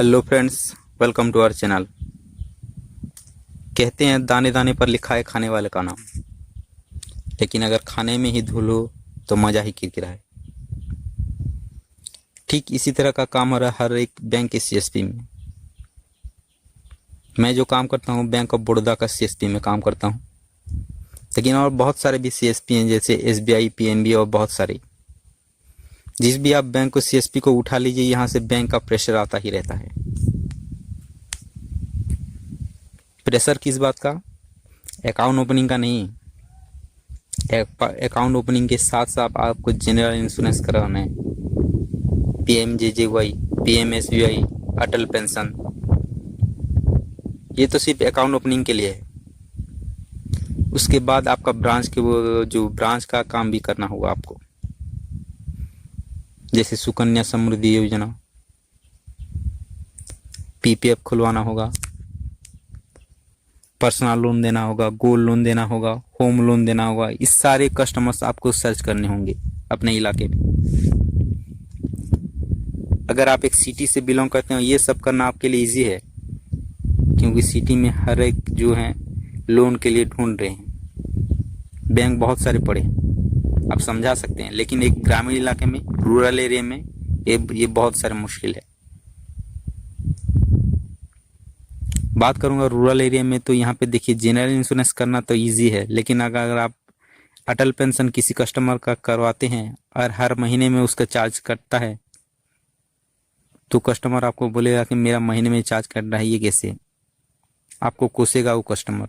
Hello friends, welcome to our channel. कहते हैं दाने दाने पर लिखा है खाने वाले का नाम, लेकिन अगर खाने में ही धूल हो तो मज़ा ही किरकिरा है। ठीक इसी तरह का काम हो रहा है हर एक बैंक के सीएसपी में। मैं जो काम करता हूँ बैंक ऑफ बड़ौदा का सीएसपी में काम करता हूँ, लेकिन और बहुत सारे भी सीएसपी हैं जैसे एसबीआई, पीएनबी और बहुत सारे। जिस भी आप बैंक को सीएसपी को उठा लीजिए, यहाँ से बैंक का प्रेशर आता ही रहता है। प्रेशर किस बात का? अकाउंट ओपनिंग का नहीं। अकाउंट ओपनिंग के साथ साथ आपको जनरल इंश्योरेंस करवाना है, पीएमजेजेवाई, पीएमएसबीवाई, अटल पेंशन। ये तो सिर्फ अकाउंट ओपनिंग के लिए है। उसके बाद आपका ब्रांच के वो जो ब्रांच का काम भी करना होगा आपको, जैसे सुकन्या समृद्धि योजना, पीपीएफ खुलवाना होगा, पर्सनल लोन देना होगा, गोल्ड लोन देना होगा, होम लोन देना होगा। इस सारे कस्टमर्स आपको सर्च करने होंगे अपने इलाके में। अगर आप एक सिटी से बिलोंग करते हो, ये सब करना आपके लिए इजी है, क्योंकि सिटी में हर एक जो है लोन के लिए ढूंढ रहे हैं। बैंक बहुत सारे पड़े हैं, आप समझा सकते हैं, लेकिन एक ग्रामीण इलाके में, रूरल एरिया में ये बहुत सारे मुश्किल है। बात करूंगा रूरल एरिया में, तो यहाँ पे देखिए जनरल इंश्योरेंस करना तो इजी है, लेकिन अगर आप अटल पेंशन किसी कस्टमर का करवाते हैं और हर महीने में उसका चार्ज कटता है, तो कस्टमर आपको बोलेगा कि मेरा महीने में चार्ज कट रहा है, ये कैसे? आपको कोसेगा वो कस्टमर।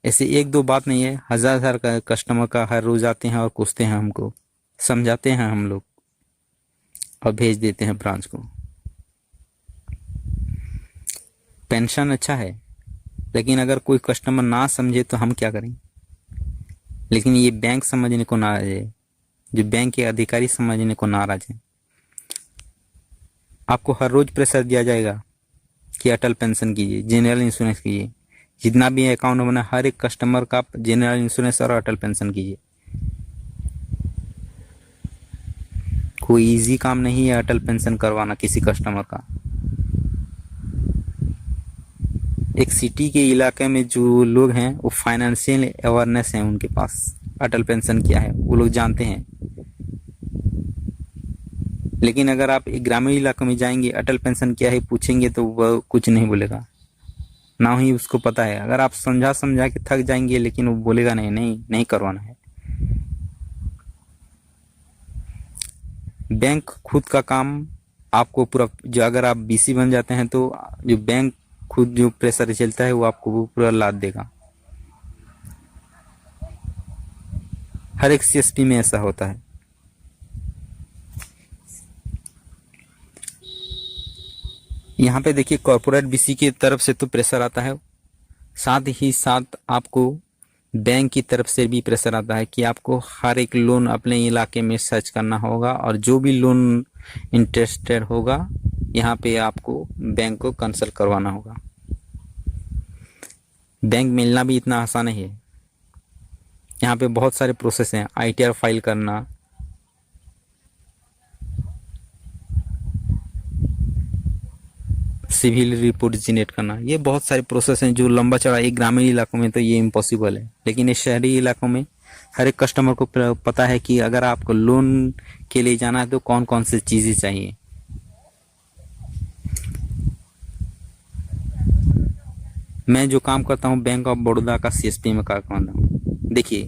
ऐसे एक दो बात नहीं है, हजार हजार का कस्टमर का हर रोज आते हैं और कोसते हैं हमको, समझाते हैं हम लोग और भेज देते हैं ब्रांच को। पेंशन अच्छा है, लेकिन अगर कोई कस्टमर ना समझे तो हम क्या करें? लेकिन ये बैंक समझने को नाराज है, जो बैंक के अधिकारी समझने को नाराज है। आपको हर रोज प्रेशर दिया जाएगा कि अटल पेंशन कीजिए, जनरल इंश्योरेंस कीजिए, जितना भी अकाउंट बना हर एक कस्टमर का जनरल इंश्योरेंस और अटल पेंशन कीजिए। कोई इजी काम नहीं है अटल पेंशन करवाना किसी कस्टमर का। एक सिटी के इलाके में जो लोग हैं वो फाइनेंशियल अवेयरनेस है उनके पास, अटल पेंशन क्या है वो लोग जानते हैं। लेकिन अगर आप एक ग्रामीण इलाके में जाएंगे, अटल पेंशन क्या है पूछेंगे, तो वह कुछ नहीं बोलेगा, ना ही उसको पता है। अगर आप समझा समझा के थक जाएंगे, लेकिन वो बोलेगा नहीं नहीं नहीं करवाना है। बैंक खुद का काम आपको पूरा, जो अगर आप बीसी बन जाते हैं तो जो बैंक खुद जो प्रेशर चलता है वो आपको वो पूरा लाद देगा। हर एक सीएसपी में ऐसा होता है। यहाँ पे देखिए कॉर्पोरेट बीसी की तरफ से तो प्रेशर आता है, साथ ही साथ आपको बैंक की तरफ से भी प्रेशर आता है कि आपको हर एक लोन अपने इलाके में सर्च करना होगा, और जो भी लोन इंटरेस्टेड होगा यहाँ पे आपको बैंक को कंसल्ट करवाना होगा। बैंक मिलना भी इतना आसान नहीं है। यहाँ पे बहुत सारे प्रोसेस हैं, आईटीआर फाइल करना, सिविल रिपोर्ट जनरेट करना, ये बहुत सारे प्रोसेस हैं जो लंबा चौड़ा। एक ग्रामीण इलाकों में तो ये इम्पॉसिबल है, लेकिन इस शहरी इलाकों में हर एक कस्टमर को पता है कि अगर आपको लोन के लिए जाना है तो कौन कौन सी चीज़ें चाहिए। मैं जो काम करता हूँ बैंक ऑफ बड़ौदा का सीएसपी में काम करता हूँ। देखिए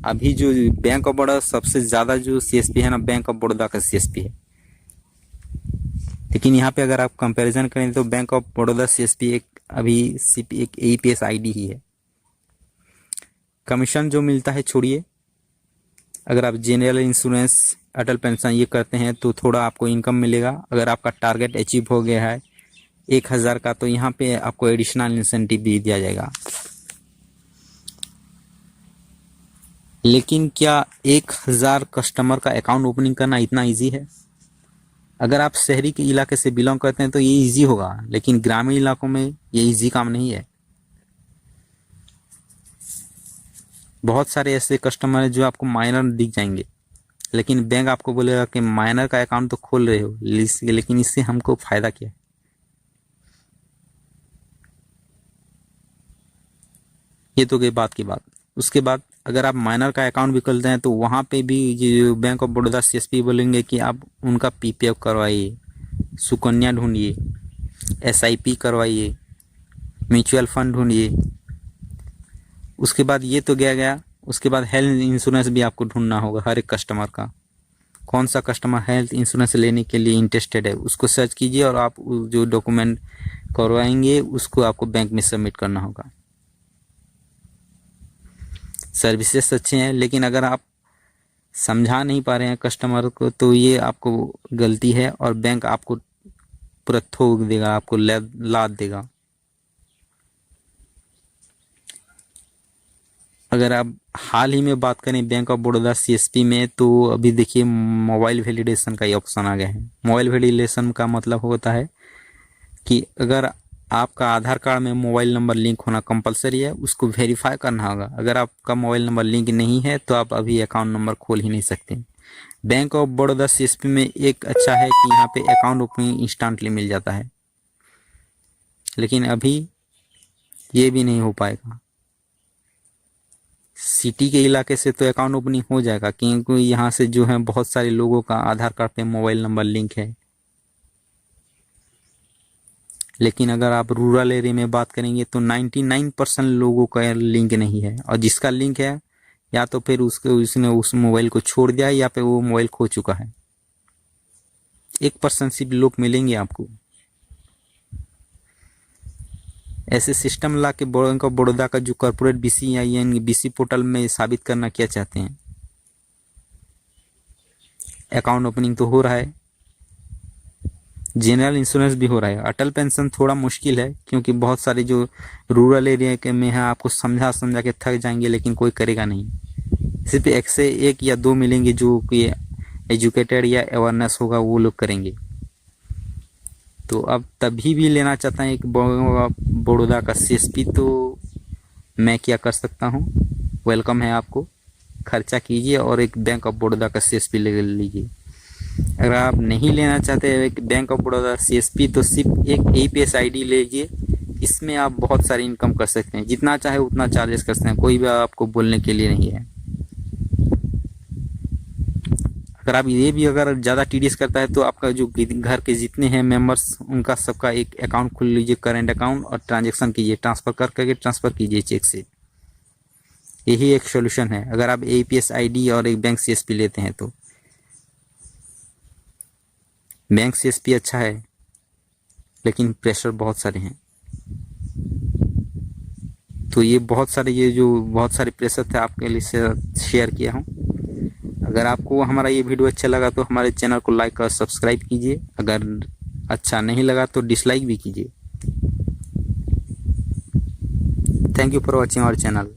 अभी जो बैंक ऑफ बड़ौदा सबसे ज़्यादा जो सीएसपी है ना, बैंक ऑफ बड़ौदा का सीएसपी है। लेकिन यहाँ पे अगर आप कंपैरिजन करें तो बैंक ऑफ बड़ौदा सीएसपी एक अभी सीपी एक एईपीएस आईडी ही है। कमीशन जो मिलता है छोड़िए, अगर आप जनरल इंश्योरेंस, अटल पेंशन ये करते हैं तो थोड़ा आपको इनकम मिलेगा। अगर आपका टारगेट अचीव हो गया है 1000 का, तो यहाँ पे आपको एडिशनल इंसेंटिव भी दिया जाएगा। लेकिन क्या 1000 कस्टमर का अकाउंट ओपनिंग करना इतना ईजी है? अगर आप शहरी के इलाके से बिलोंग करते हैं तो ये इजी होगा, लेकिन ग्रामीण इलाकों में ये इजी काम नहीं है। बहुत सारे ऐसे कस्टमर हैं जो आपको माइनर दिख जाएंगे, लेकिन बैंक आपको बोलेगा कि माइनर का अकाउंट तो खोल रहे हो, लेकिन इससे हमको फायदा क्या है। ये तो गई बात की बात। उसके बाद अगर आप माइनर का अकाउंट भी खोलते हैं तो वहाँ पे भी ये बैंक ऑफ बड़ौदा सीएसपी बोलेंगे कि आप उनका पीपीएफ करवाइए, सुकन्या ढूंढिए, एसआईपी करवाइए, म्यूचुअल फंड ढूंढिए। उसके बाद ये तो गया, उसके बाद हेल्थ इंश्योरेंस भी आपको ढूंढना होगा हर एक कस्टमर का। कौन सा कस्टमर हेल्थ इंश्योरेंस लेने के लिए इंटरेस्टेड है उसको सर्च कीजिए और आप जो डॉक्यूमेंट करवाएंगे उसको आपको बैंक में सबमिट करना होगा। सर्विसेज अच्छे हैं, लेकिन अगर आप समझा नहीं पा रहे हैं कस्टमर को तो ये आपको गलती है और बैंक आपको पूरा थोक देगा, आपको लाद देगा। अगर आप हाल ही में बात करें बैंक ऑफ बड़ौदा सीएसपी में, तो अभी देखिए मोबाइल वैलिडेशन का ये ऑप्शन आ गया है। मोबाइल वैलिडेशन का मतलब होता है कि अगर आपका आधार कार्ड में मोबाइल नंबर लिंक होना कंपलसरी है, उसको वेरीफाई करना होगा। अगर आपका मोबाइल नंबर लिंक नहीं है तो आप अभी अकाउंट नंबर खोल ही नहीं सकते। बैंक ऑफ बड़ौदा सीएसपी में एक अच्छा है कि यहाँ पे अकाउंट ओपनिंग इंस्टेंटली मिल जाता है, लेकिन अभी ये भी नहीं हो पाएगा। सिटी के इलाके से तो अकाउंट ओपनिंग हो जाएगा, क्योंकि यहाँ से जो है बहुत सारे लोगों का आधार कार्ड पे मोबाइल नंबर लिंक है। लेकिन अगर आप रूरल एरिया में बात करेंगे तो 99% लोगों का लिंक नहीं है, और जिसका लिंक है या तो फिर उसने उस मोबाइल को छोड़ दिया है या फिर वो मोबाइल खो चुका है। 1% सिर्फ लोग मिलेंगे आपको। ऐसे सिस्टम ला के बैंक ऑफ बड़ौदा का जो कॉर्पोरेट BCIN BC पोर्टल में साबित करना क्या चाहते हैं। अकाउंट ओपनिंग तो हो रहा है, जनरल इंश्योरेंस भी हो रहा है। अटल पेंशन थोड़ा मुश्किल है, क्योंकि बहुत सारे जो रूरल एरिया के में है आपको समझा समझा के थक जाएंगे, लेकिन कोई करेगा नहीं। सिर्फ एक से एक या दो मिलेंगे जो कि एजुकेटेड या अवेयरनेस होगा, वो लोग करेंगे। तो अब तभी भी लेना चाहता है एक बड़ौदा का सीएसपी, तो मैं क्या कर सकता हूँ। वेलकम है आपको, खर्चा कीजिए और एक बैंक ऑफ बड़ौदा का सीएसपी ले लीजिए। अगर आप नहीं लेना चाहते एक बैंक ऑफ बड़ौदा सीएसपी तो सिर्फ एक APS ID लीजिए। इसमें आप बहुत सारी इनकम कर सकते हैं, जितना चाहे उतना चार्जेस कर सकते हैं, कोई भी आपको बोलने के लिए नहीं है। अगर आप ये भी अगर ज़्यादा TDS करता है तो आपका जो घर के जितने हैं मेंबर्स उनका सबका एक अकाउंट खोल लीजिए, करेंट अकाउंट, और ट्रांजेक्शन कीजिए, ट्रांसफ़र करके ट्रांसफ़र कीजिए चेक से। यही एक सोल्यूशन है अगर आप APS ID और एक बैंक CSP लेते हैं तो। बैंक CSP अच्छा है, लेकिन प्रेशर बहुत सारे हैं। तो ये बहुत सारे प्रेशर थे आपके लिए शेयर किया हूँ। अगर आपको हमारा ये वीडियो अच्छा लगा तो हमारे चैनल को लाइक और सब्सक्राइब कीजिए। अगर अच्छा नहीं लगा तो डिसलाइक भी कीजिए। Thank you for watching our channel.